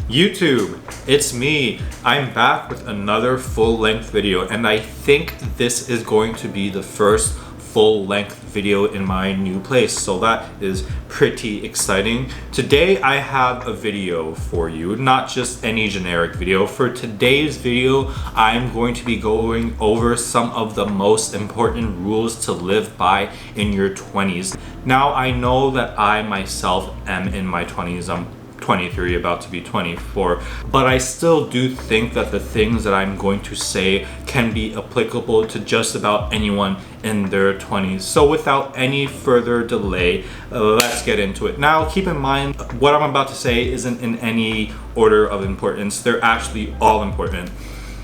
YouTube, it's me. I'm back with another full-length video, and I think this is going to be the first full-length video in my new place, so that is pretty exciting. Today I have a video for you, not just any generic video. For today's video, I'm going to be going over some of the most important rules to live by in your 20s. Now, I know that I myself am in my 20s. I'm 23, about to be 24, but I still do think that the things that I'm going to say can be applicable to just about anyone in their 20s. So without any further delay, let's get into it. Now, keep in mind, what I'm about to say isn't in any order of importance. They're actually all important.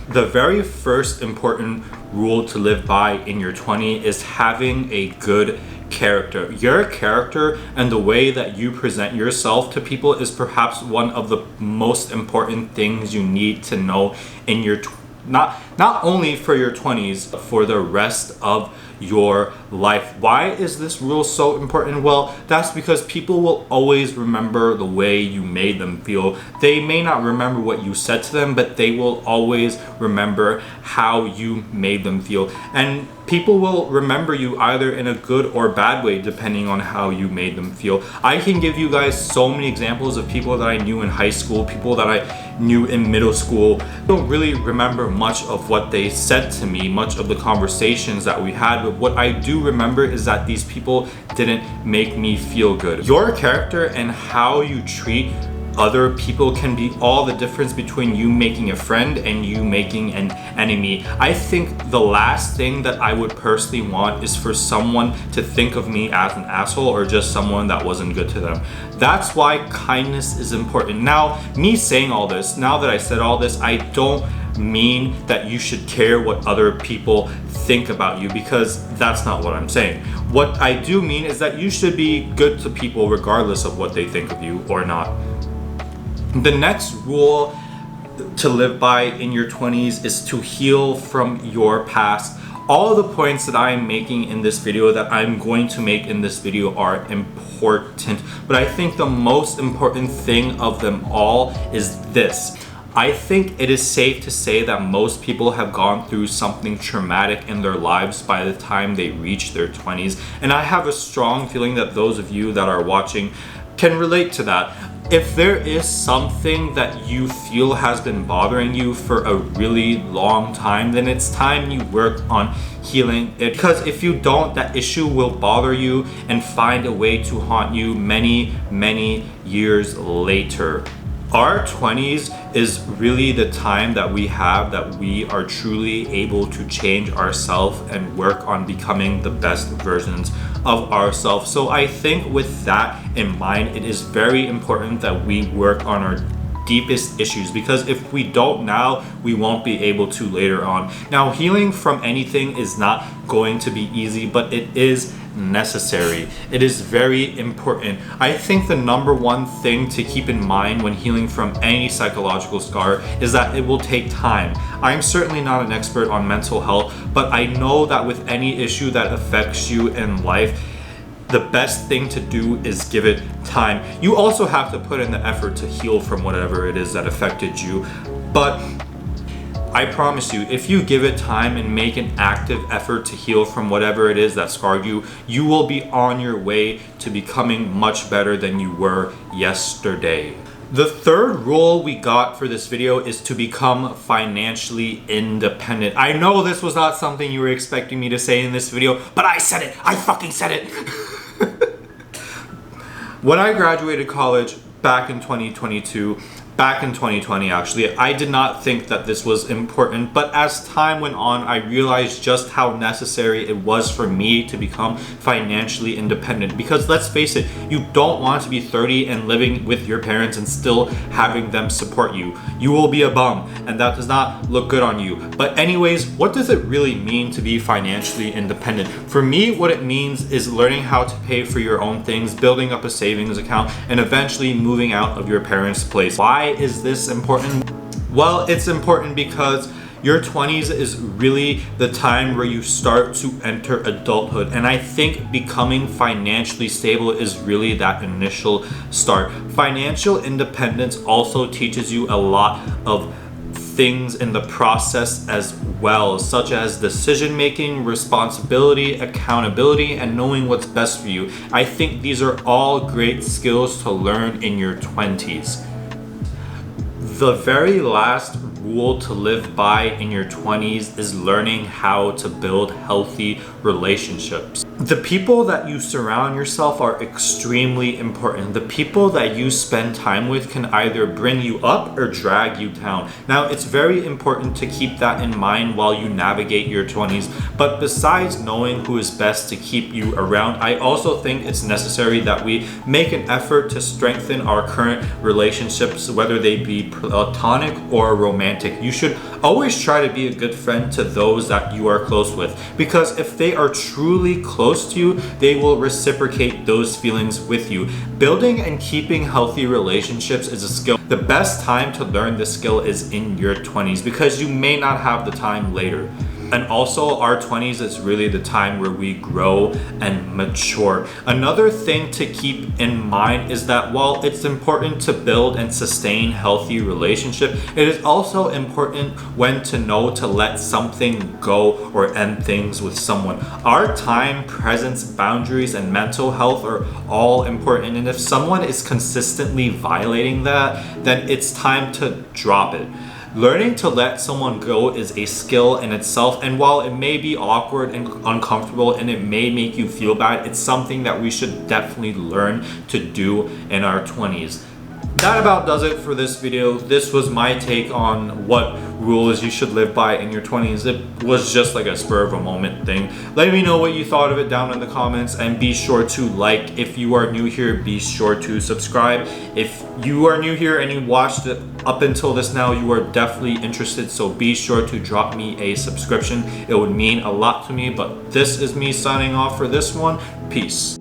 The very first important rule to live by in your 20s is having a good character. Your character and the way that you present yourself to people is perhaps one of the most important things you need to know in your not only for your 20s, but for the rest of your life. Why is this rule so important? Well, that's because people will always remember the way you made them feel. They may not remember what you said to them, but they will always remember how you made them feel. And people will remember you either in a good or bad way, depending on how you made them feel. I can give you guys so many examples of people that I knew in high school, people that I knew in middle school. I don't really remember much of what they said to me, much of the conversations that we had, but what I do remember is that these people didn't make me feel good. Your character and how you treat other people can be all the difference between you making a friend and you making an enemy. I think the last thing that I would personally want is for someone to think of me as an asshole or just someone that wasn't good to them. That's why kindness is important. Now, me saying all this, now that I said all this, I don't mean that you should care what other people think about you, because that's not what I'm saying. What I do mean is that you should be good to people regardless of what they think of you or not. The next rule to live by in your 20s is to heal from your past. All the points that I'm making in this video, that I'm going to make in this video, are important, but I think the most important thing of them all is this. I think it is safe to say that most people have gone through something traumatic in their lives by the time they reach their 20s, and I have a strong feeling that those of you that are watching can relate to that. If there is something that you feel has been bothering you for a really long time, then it's time you work on healing it. Because if you don't, that issue will bother you and find a way to haunt you many, many years later. Our 20s is really the time that we have that we are truly able to change ourselves and work on becoming the best versions of ourselves. So I think with that in mind, it is very important that we work on our deepest issues, because if we don't now, we won't be able to later on. Now, healing from anything is not going to be easy, but it is necessary. It is very important. I think the number one thing to keep in mind when healing from any psychological scar is that it will take time. I'm certainly not an expert on mental health, but I know that with any issue that affects you in life, the best thing to do is give it time. You also have to put in the effort to heal from whatever it is that affected you, but I promise you, if you give it time and make an active effort to heal from whatever it is that scarred you, you will be on your way to becoming much better than you were yesterday. The third rule we got for this video is to become financially independent. I know this was not something you were expecting me to say in this video, but I said it. I fucking said it. When I graduated college back in 2022, back in 2020 actually, I did not think that this was important, but as time went on, I realized just how necessary it was for me to become financially independent. Because let's face it, you don't want to be 30 and living with your parents and still having them support you. You will be a bum, and that does not look good on you. But anyways, what does it really mean to be financially independent? For me, what it means is learning how to pay for your own things, building up a savings account, and eventually moving out of your parents' place. Why is this important? Well, it's important because Your 20s is really the time where you start to enter adulthood, and I think becoming financially stable is really that initial start. Financial independence also teaches you a lot of things in the process as well, such as decision making, responsibility, accountability, and knowing what's best for you. I think these are all great skills to learn in your 20s. The very last rule to live by in your 20s is learning how to build healthy relationships. The people that you surround yourself are extremely important. The people that you spend time with can either bring you up or drag you down. Now, it's very important to keep that in mind while you navigate your 20s. But besides knowing who is best to keep you around, I also think it's necessary that we make an effort to strengthen our current relationships, whether they be platonic or romantic. You should always try to be a good friend to those that you are close with, because if they are truly close to you, they will reciprocate those feelings with you. Building and keeping healthy relationships is a skill. The best time to learn this skill is in your 20s, because you may not have the time later. And also, our 20s is really the time where we grow and mature. Another thing to keep in mind is that while it's important to build and sustain healthy relationships, it is also important when to know to let something go or end things with someone. Our time, presence, boundaries, and mental health are all important. And if someone is consistently violating that, then it's time to drop it. Learning to let someone go is a skill in itself, and while it may be awkward and uncomfortable and it may make you feel bad, it's something that we should definitely learn to do in our 20s. That about does it for this video. This was my take on what rules you should live by in your 20s. It was just like a spur of a moment thing. Let me know what you thought of it down in the comments, and be sure to like. If you are new here, be sure to subscribe. If you are new here and you watched it up until this now, you are definitely interested, so be sure to drop me a subscription. It would mean a lot to me. But this is me signing off for this one. Peace.